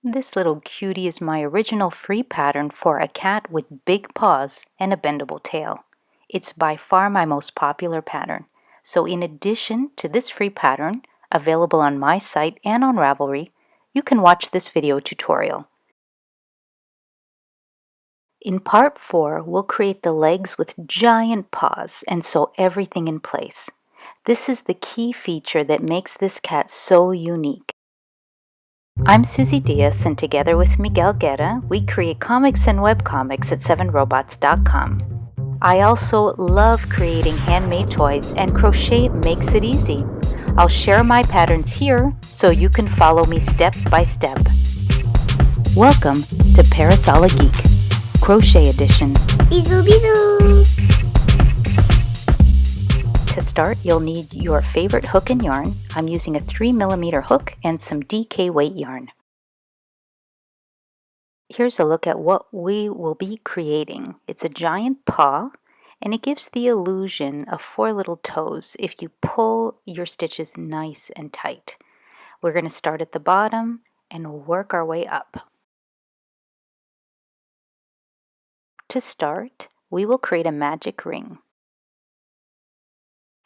This little cutie is my original free pattern for a cat with big paws and a bendable tail. It's by far my most popular pattern. So in addition to this free pattern, available on my site and on Ravelry, you can watch this video tutorial. In part 4, we'll create the legs with giant paws and sew everything in place. This is the key feature that makes this cat so unique. I'm Susie Diaz, and together with Miguel Guerra, we create comics and webcomics at 7robots.com. I also love creating handmade toys, and crochet makes it easy. I'll share my patterns here so you can follow me step by step. Welcome to Parasol Geek, Crochet Edition. Bisous, bisous! To start, you'll need your favorite hook and yarn. I'm using a 3mm hook and some DK weight yarn. Here's a look at what we will be creating. It's a giant paw, and it gives the illusion of 4 little toes if you pull your stitches nice and tight. We're going to start at the bottom and work our way up. To start, we will create a magic ring.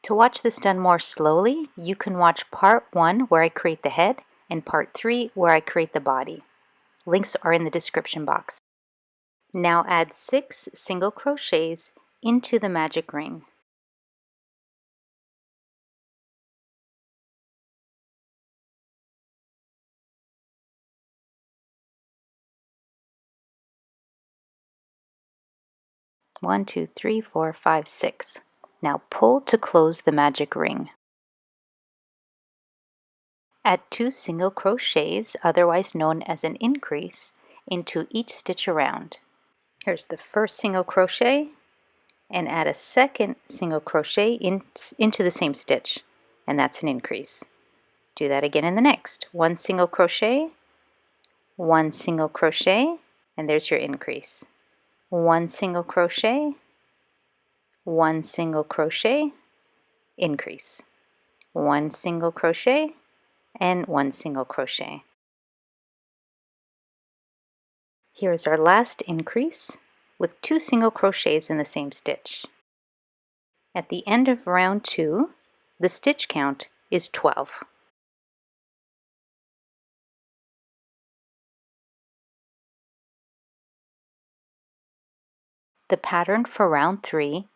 To watch this done more slowly, you can watch part 1 where I create the head and part 3 where I create the body. Links are in the description box. Now add 6 single crochets into the magic ring. One, 2, 3, 4, 5, 6. Now pull to close the magic ring. Add 2 single crochets, otherwise known as an increase, into each stitch around. Here's the first single crochet, and add a second single crochet into the same stitch, and that's an increase. Do that again in the next. 1 single crochet, 1 single crochet, and there's your increase. 1 single crochet, 1 single crochet, increase. 1 single crochet, and 1 single crochet. Here's our last increase with 2 single crochets in the same stitch. At the end of round 2, the stitch count is 12. The pattern for round 3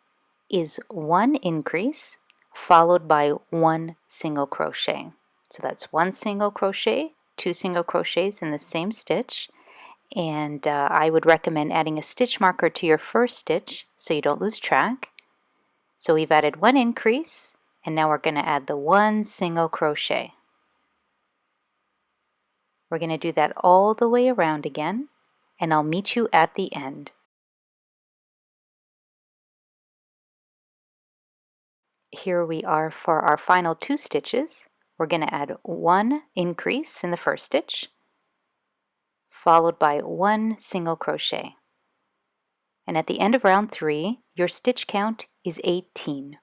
is 1 increase followed by 1 single crochet. So that's 1 single crochet, 2 single crochets in the same stitch, and I would recommend adding a stitch marker to your first stitch so you don't lose track. So we've added 1 increase, and now we're going to add the 1 single crochet. We're going to do that all the way around again, and I'll meet you at the end. Here we are for our final 2 stitches. We're going to add 1 increase in the first stitch, followed by 1 single crochet. And at the end of round 3, your stitch count is 18.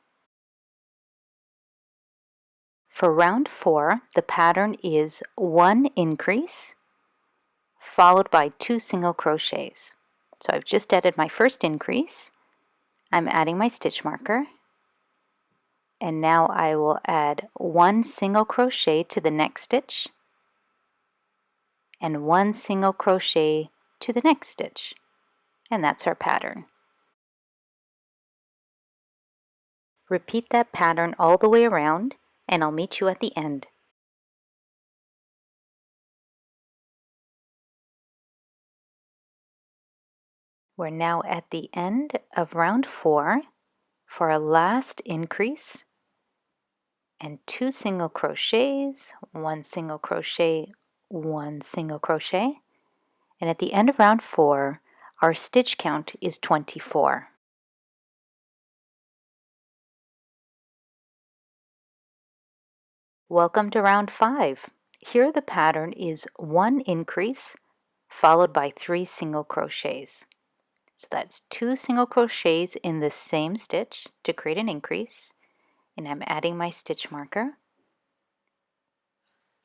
For round 4, the pattern is 1 increase, followed by 2 single crochets. So I've just added my first increase. I'm adding my stitch marker. And now I will add 1 single crochet to the next stitch and 1 single crochet to the next stitch. And that's our pattern. Repeat that pattern all the way around, and I'll meet you at the end. We're now at the end of round 4 for our last increase and 2 single crochets, 1 single crochet, 1 single crochet, and at the end of round 4 our stitch count is 24. Welcome to round 5. Here the pattern is 1 increase followed by 3 single crochets. So that's 2 single crochets in the same stitch to create an increase, and I'm adding my stitch marker.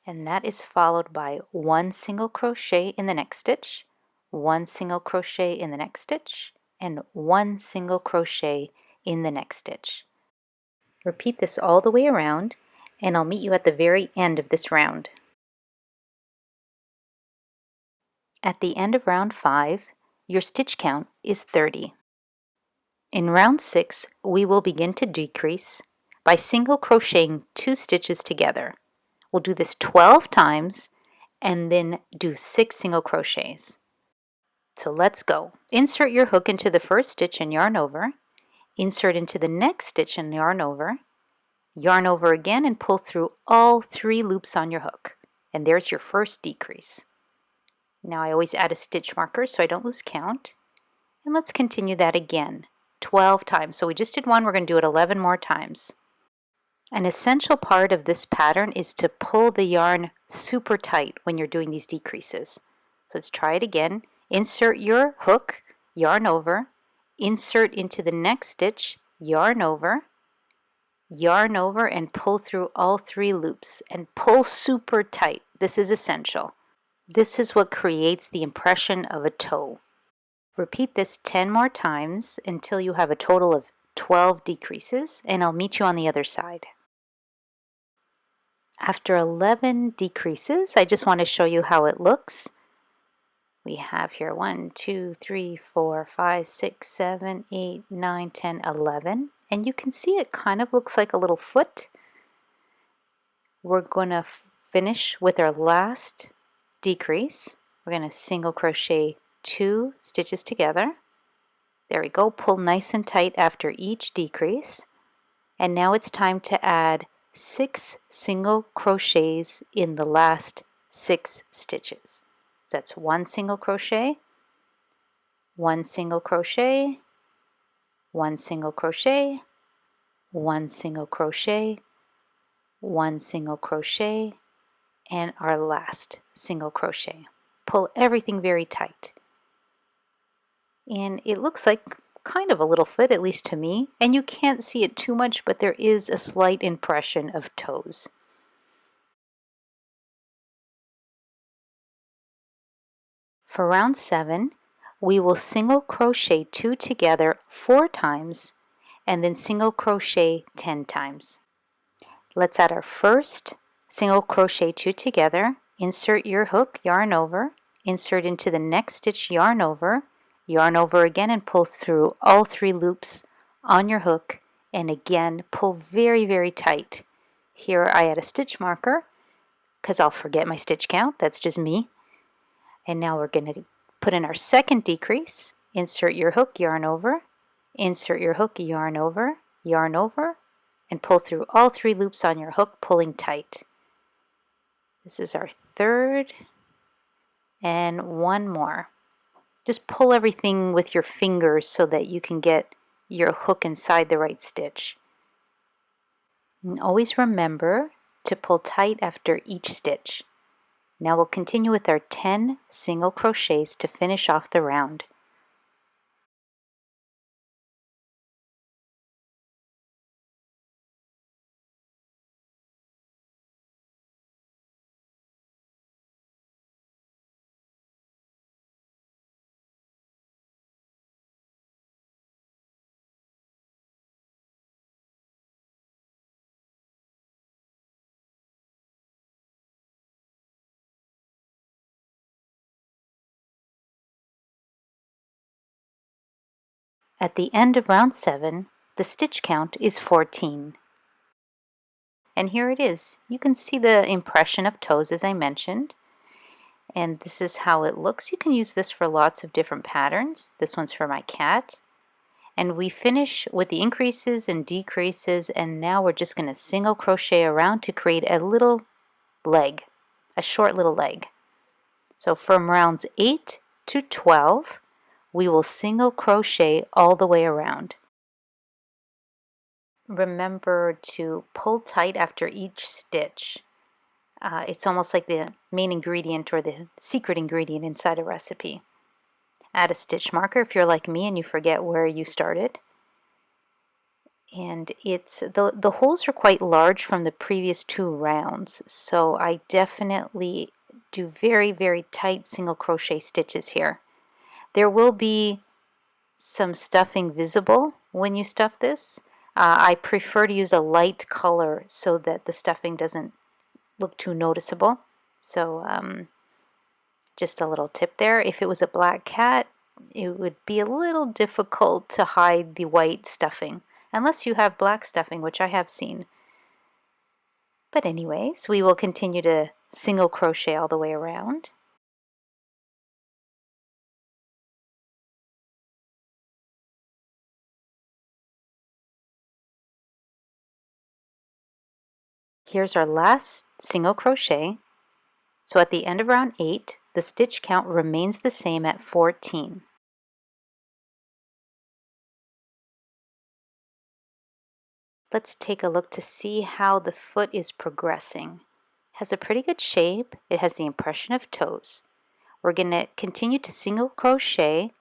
And that is followed by 1 single crochet in the next stitch, 1 single crochet in the next stitch, and 1 single crochet in the next stitch. Repeat this all the way around, and I'll meet you at the very end of this round. At the end of round 5, your stitch count is 30. In round 6, we will begin to decrease by single crocheting 2 stitches together. We'll do this 12 times and then do 6 single crochets. So let's go. Insert your hook into the first stitch and yarn over. Insert into the next stitch and yarn over again, and pull through all 3 loops on your hook. And there's your first decrease. Now I always add a stitch marker so I don't lose count. And let's continue that again, 12 times. So we just did 1, we're going to do it 11 more times. An essential part of this pattern is to pull the yarn super tight when you're doing these decreases. So let's try it again. Insert your hook, yarn over, insert into the next stitch, yarn over, and pull through all 3 loops, and pull super tight. This is essential. This is what creates the impression of a toe. Repeat this 10 more times until you have a total of 12 decreases, and I'll meet you on the other side. After 11 decreases, I just want to show you how it looks. We have here 1, 2, 3, 4, 5, 6, 7, 8, 9, 10, 11. And you can see it kind of looks like a little foot. We're going to finish with our last decrease. We're going to single crochet 2 stitches together. There we go. Pull nice and tight after each decrease. And now it's time to add 6 single crochets in the last 6 stitches. So that's 1 single crochet, 1 single crochet, 1 single crochet, 1 single crochet, 1 single crochet, and our last single crochet. Pull everything very tight. And it looks like kind of a little foot, at least to me, and you can't see it too much, but there is a slight impression of toes. For round 7, we will single crochet 2 together 4 times and then single crochet 10 times. Let's add our first single crochet 2 together. Insert your hook, yarn over, insert into the next stitch, yarn over again, and pull through all 3 loops on your hook, and again pull very, very tight. Here I add a stitch marker because I'll forget my stitch count. That's just me. And now we're going to put in our second decrease. Insert your hook, yarn over, insert your hook, yarn over, and pull through all 3 loops on your hook, pulling tight. This is our third, and 1 more. Just pull everything with your fingers so that you can get your hook inside the right stitch. And always remember to pull tight after each stitch. Now we'll continue with our 10 single crochets to finish off the round. At the end of round 7, the stitch count is 14. And here it is. You can see the impression of toes as I mentioned. And this is how it looks. You can use this for lots of different patterns. This one's for my cat. And we finish with the increases and decreases, and now we're just going to single crochet around to create a little leg, a short little leg. So from rounds 8 to 12, we will single crochet all the way around. Remember to pull tight after each stitch. It's almost like the main ingredient or the secret ingredient inside a recipe. Add a stitch marker if you're like me and you forget where you started. And it's the holes are quite large from the previous 2 rounds, so I definitely do very, very tight single crochet stitches here. There will be some stuffing visible when you stuff this. I prefer to use a light color so that the stuffing doesn't look too noticeable. So just a little tip there. If it was a black cat, it would be a little difficult to hide the white stuffing, unless you have black stuffing, which I have seen. But anyways, we will continue to single crochet all the way around. Here's our last single crochet. So at the end of round 8, the stitch count remains the same at 14. Let's take a look to see how the foot is progressing. It has a pretty good shape. It has the impression of toes. We're going to continue to single crochet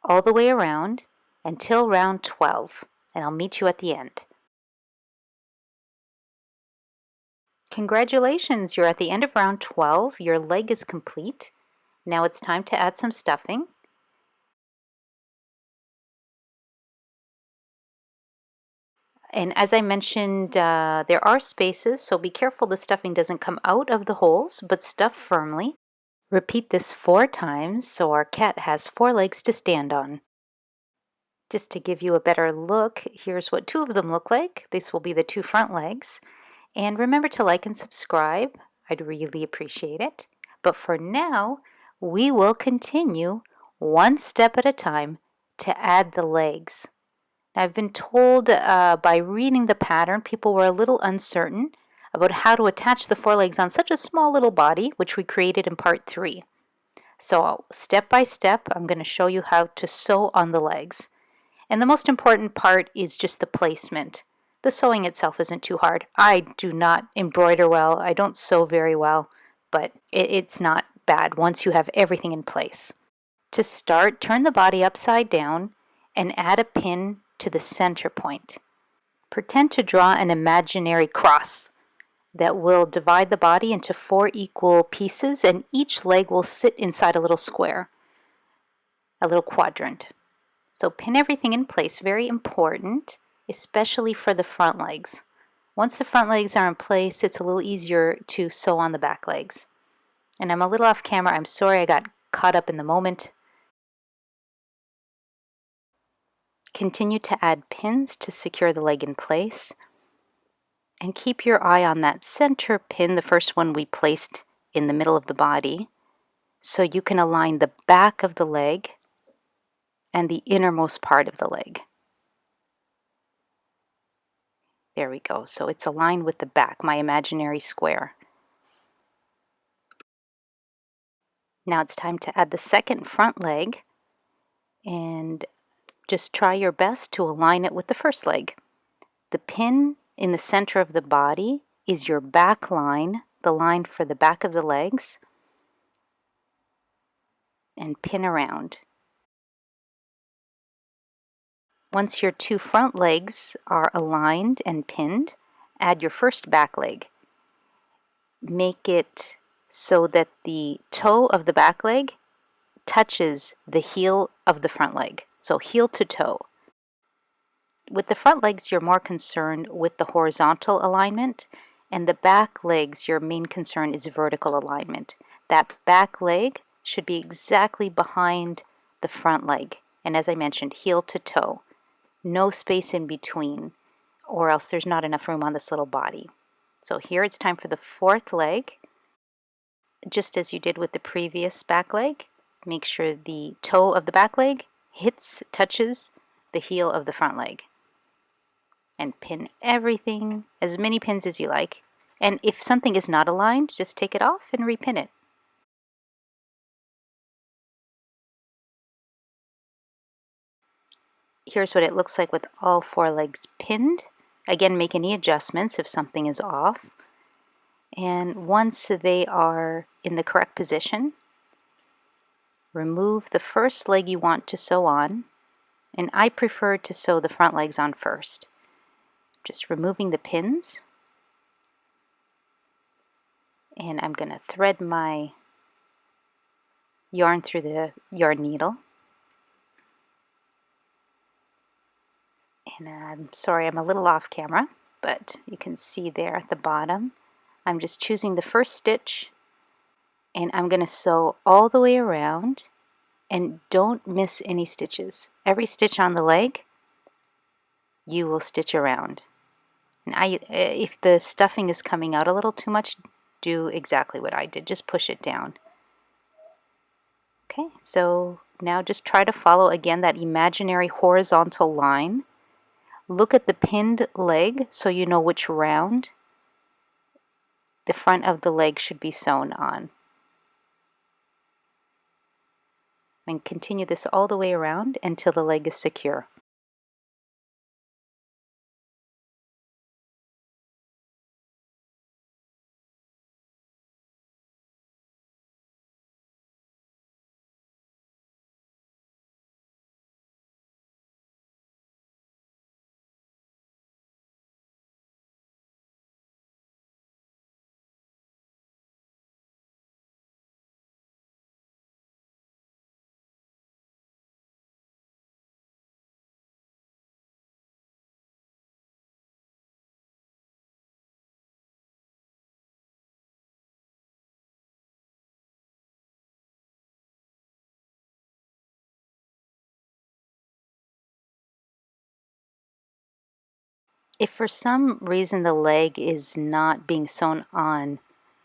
all the way around until round 12, and I'll meet you at the end. Congratulations, you're at the end of round 12. Your leg is complete. Now it's time to add some stuffing. And as I mentioned, there are spaces, so be careful the stuffing doesn't come out of the holes, but stuff firmly. Repeat this 4 times so our cat has 4 legs to stand on. Just to give you a better look, here's what 2 of them look like. This will be the 2 front legs. And remember to like and subscribe. I'd really appreciate it. But for now, we will continue one step at a time to add the legs. Now, I've been told by reading the pattern, people were a little uncertain about how to attach the 4 legs on such a small little body, which we created in part 3. So step by step, I'm going to show you how to sew on the legs. And the most important part is just the placement. The sewing itself isn't too hard. I do not embroider well. I don't sew very well, but it's not bad once you have everything in place. To start, turn the body upside down and add a pin to the center point. Pretend to draw an imaginary cross that will divide the body into 4 equal pieces, and each leg will sit inside a little square, a little quadrant. So pin everything in place, very important, especially for the front legs. Once the front legs are in place, it's a little easier to sew on the back legs. And I'm a little off camera. I'm sorry I got caught up in the moment. Continue to add pins to secure the leg in place. And keep your eye on that center pin, the first one we placed in the middle of the body, so you can align the back of the leg and the innermost part of the leg. There we go. So it's aligned with the back, my imaginary square. Now it's time to add the second front leg, and just try your best to align it with the first leg. The pin in the center of the body is your back line, the line for the back of the legs, and pin around. Once your 2 front legs are aligned and pinned, add your first back leg. Make it so that the toe of the back leg touches the heel of the front leg, so heel to toe. With the front legs, you're more concerned with the horizontal alignment, and the back legs, your main concern is vertical alignment. That back leg should be exactly behind the front leg, and as I mentioned, heel to toe. No space in between, or else there's not enough room on this little body. So here it's time for the 4th leg. Just as you did with the previous back leg, make sure the toe of the back leg touches the heel of the front leg. And pin everything, as many pins as you like. And if something is not aligned, just take it off and repin it. Here's what it looks like with all 4 legs pinned. Again, make any adjustments if something is off. And once they are in the correct position, remove the first leg you want to sew on. And I prefer to sew the front legs on first. just removing the pins, and I'm going to thread my yarn through the yarn needle. And I'm sorry, I'm a little off camera, but you can see there at the bottom, I'm just choosing the first stitch, and I'm going to sew all the way around, and don't miss any stitches. Every stitch on the leg, you will stitch around. And if the stuffing is coming out a little too much, do exactly what I did, just push it down. Okay, so now just try to follow again that imaginary horizontal line. Look at the pinned leg so you know which round the front of the leg should be sewn on. And continue this all the way around until the leg is secure. If for some reason the leg is not being sewn on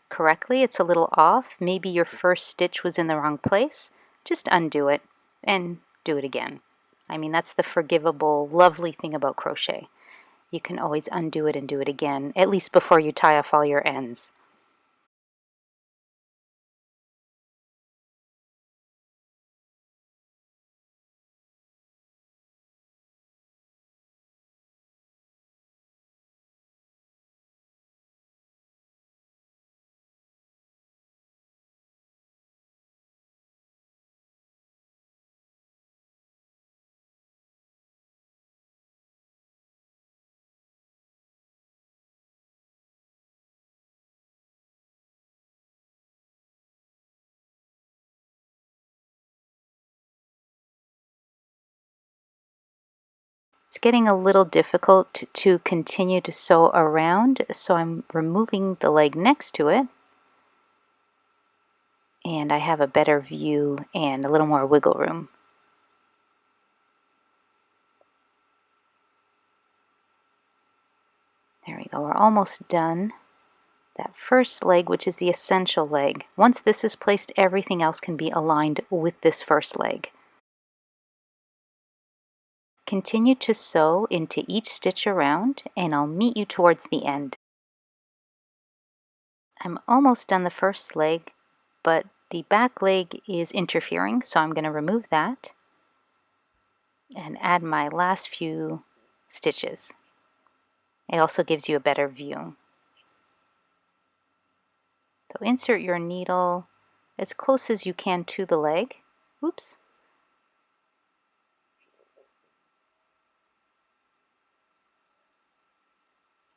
correctly, it's a little off, maybe your first stitch was in the wrong place, just undo it and do it again. I mean, that's the forgivable, lovely thing about crochet. You can always undo it and do it again, at least before you tie off all your ends. It's getting a little difficult to continue to sew around, so I'm removing the leg next to it, and I have a better view and a little more wiggle room. There we go, we're almost done. That first leg, which is the essential leg, once this is placed, everything else can be aligned with this first leg. Continue to sew into each stitch around, and I'll meet you towards the end. I'm almost done the first leg, but the back leg is interfering, so I'm going to remove that and add my last few stitches. It also gives you a better view. So insert your needle as close as you can to the leg. Oops.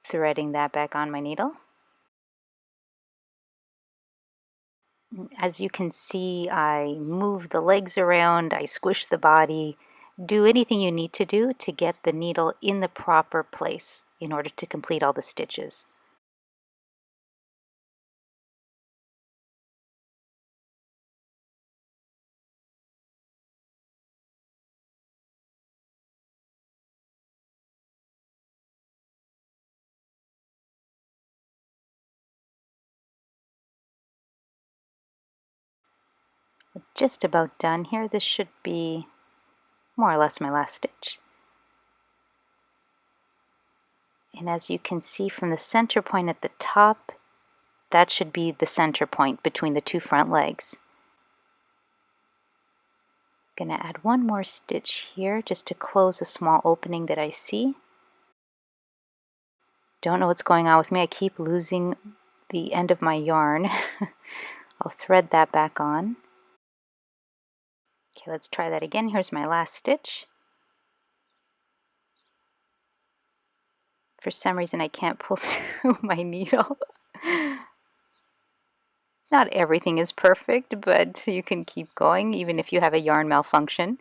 Threading that back on my needle. As you can see, I move the legs around, I squish the body. Do anything you need to do to get the needle in the proper place in order to complete all the stitches. We're just about done here. This should be more or less my last stitch. And as you can see from the center point at the top, that should be the center point between the two front legs. I'm going to add one more stitch here just to close a small opening that I see. Don't know what's going on with me. I keep losing the end of my yarn. I'll thread that back on. Okay, let's try that again. Here's my last stitch. For some reason I can't pull through my needle. Not everything is perfect, but you can keep going even if you have a yarn malfunction.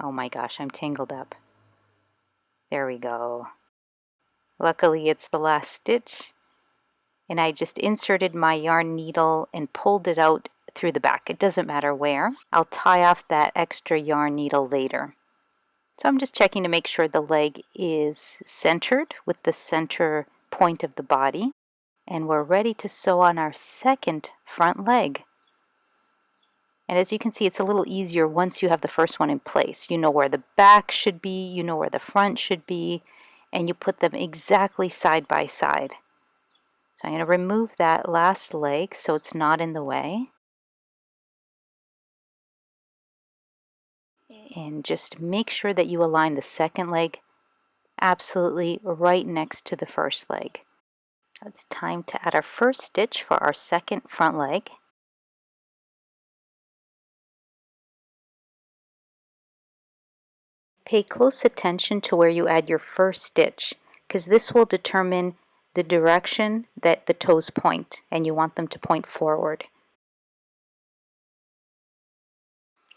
Oh my gosh, I'm tangled up. There we go. Luckily it's the last stitch, and I just inserted my yarn needle and pulled it out through the back. It doesn't matter where. I'll tie off that extra yarn needle later. So I'm just checking to make sure the leg is centered with the center point of the body. And we're ready to sew on our second front leg. And as you can see, it's a little easier once you have the first one in place. You know where the back should be, you know where the front should be, and you put them exactly side by side. So I'm going to remove that last leg so it's not in the way. And just make sure that you align the second leg absolutely right next to the first leg. It's time to add our first stitch for our second front leg. Pay close attention to where you add your first stitch, because this will determine the direction that the toes point, and you want them to point forward.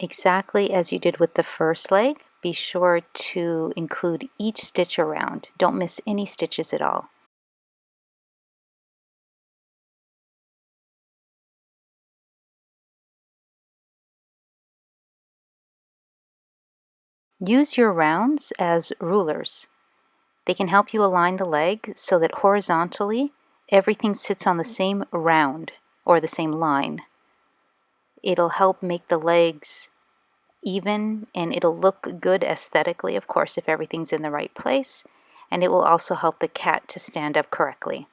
Exactly as you did with the first leg, be sure to include each stitch around. Don't miss any stitches at all. Use your rounds as rulers. They can help you align the leg so that horizontally everything sits on the same round or the same line. It'll help make the legs even, and it'll look good aesthetically, of course, if everything's in the right place, and it will also help the cat to stand up correctly.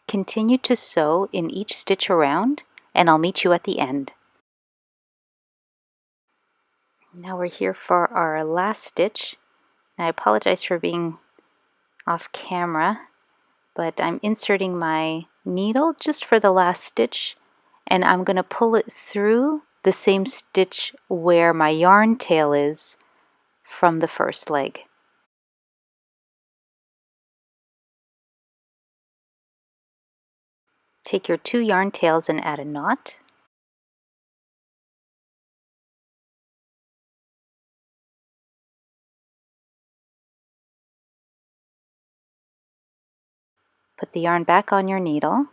Continue to sew in each stitch around, and I'll meet you at the end. Now we're here for our last stitch. I apologize for being off camera, but I'm inserting my needle just for the last stitch, and I'm going to pull it through the same stitch where my yarn tail is from the first leg. Take your 2 yarn tails and add a knot. Put the yarn back on your needle.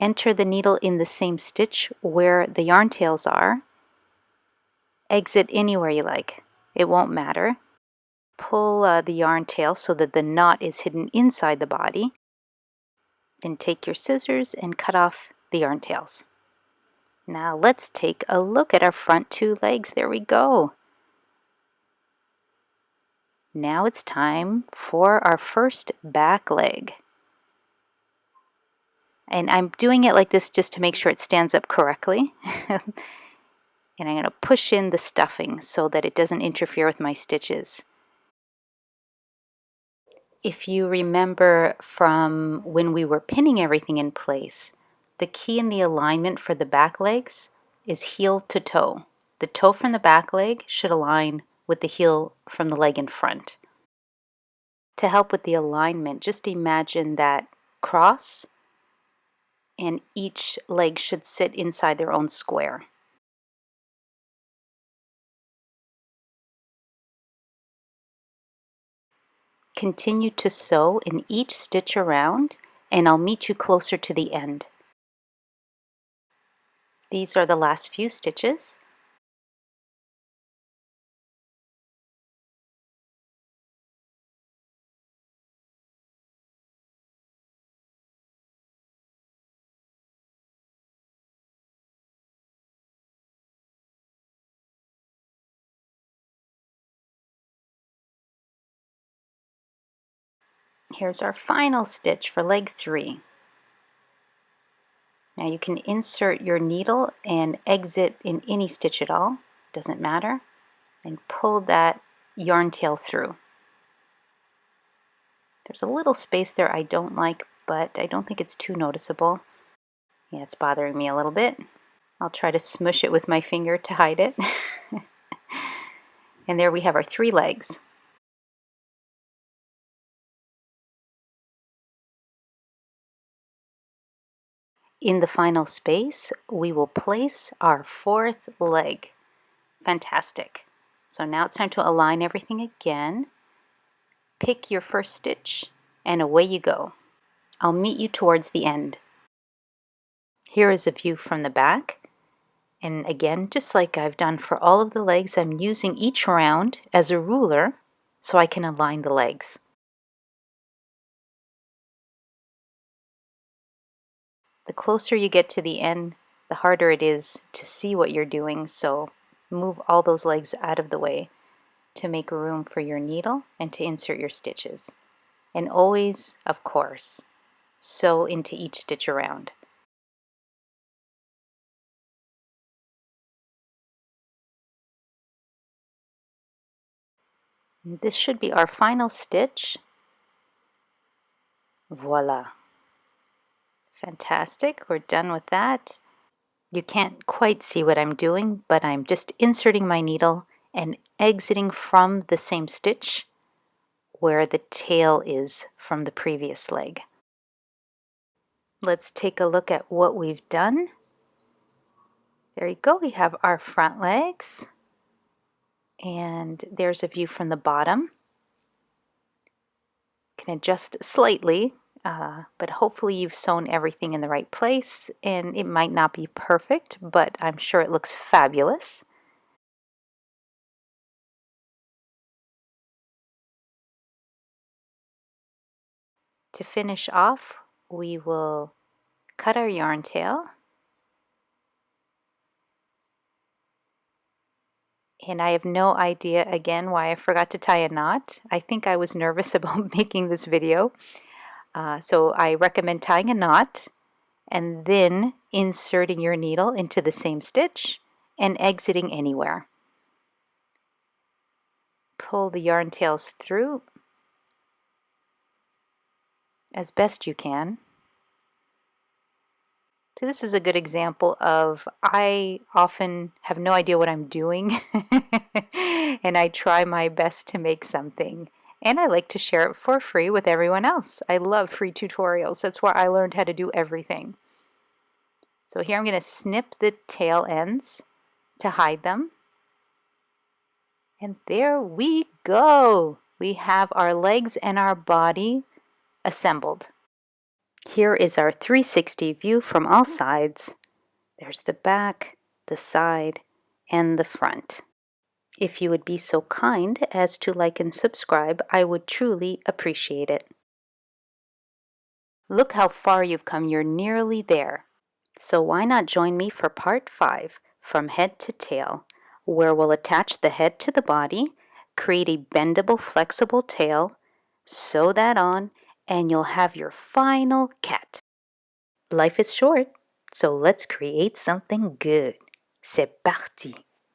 Enter the needle in the same stitch where the yarn tails are. Exit anywhere you like. It won't matter. Pull the yarn tail so that the knot is hidden inside the body. Then take your scissors and cut off the yarn tails. Now let's take a look at our front 2 legs. There we go. Now it's time for our first back leg. And I'm doing it like this just to make sure it stands up correctly. And I'm going to push in the stuffing so that it doesn't interfere with my stitches. If you remember from when we were pinning everything in place, the key in the alignment for the back legs is heel to toe. The toe from the back leg should align with the heel from the leg in front. To help with the alignment, just imagine that cross, and each leg should sit inside their own square. Continue to sew in each stitch around, and I'll meet you closer to the end. These are the last few stitches. Here's our final stitch for leg 3. Now you can insert your needle and exit in any stitch at all, doesn't matter, and pull that yarn tail through. There's a little space there I don't like, but I don't think it's too noticeable. Yeah, it's bothering me a little bit. I'll try to smush it with my finger to hide it. And there we have our 3 legs. In the final space, we will place our 4th leg. Fantastic. So now it's time to align everything again. Pick your first stitch, and away you go. I'll meet you towards the end. Here is a view from the back. And again, just like I've done for all of the legs, I'm using each round as a ruler so I can align the legs. The closer you get to the end, the harder it is to see what you're doing, so move all those legs out of the way to make room for your needle and to insert your stitches. And always, of course, sew into each stitch around. This should be our final stitch. Voila. Fantastic, we're done with that. You can't quite see what I'm doing, but I'm just inserting my needle and exiting from the same stitch where the tail is from the previous leg. Let's take a look at what we've done. There you go, we have our front legs, and there's a view from the bottom. Can adjust slightly, but hopefully you've sewn everything in the right place, and it might not be perfect, but I'm sure it looks fabulous. To finish off, we will cut our yarn tail, and I have no idea again why I forgot to tie a knot. I think I was nervous about making this video, so I recommend tying a knot and then inserting your needle into the same stitch and exiting anywhere. Pull the yarn tails through as best you can. So this is a good example of I often have no idea what I'm doing and I try my best to make something. And I like to share it for free with everyone else. I love free tutorials. That's where I learned how to do everything. So here I'm going to snip the tail ends to hide them. And there we go. We have our legs and our body assembled. Here is our 360 view from all sides. There's the back, the side, and the front. If you would be so kind as to like and subscribe, I would truly appreciate it. Look how far you've come, you're nearly there. So why not join me for part 5, from head to tail, where we'll attach the head to the body, create a bendable, flexible tail, sew that on, and you'll have your final cat. Life is short, so let's create something good. C'est parti!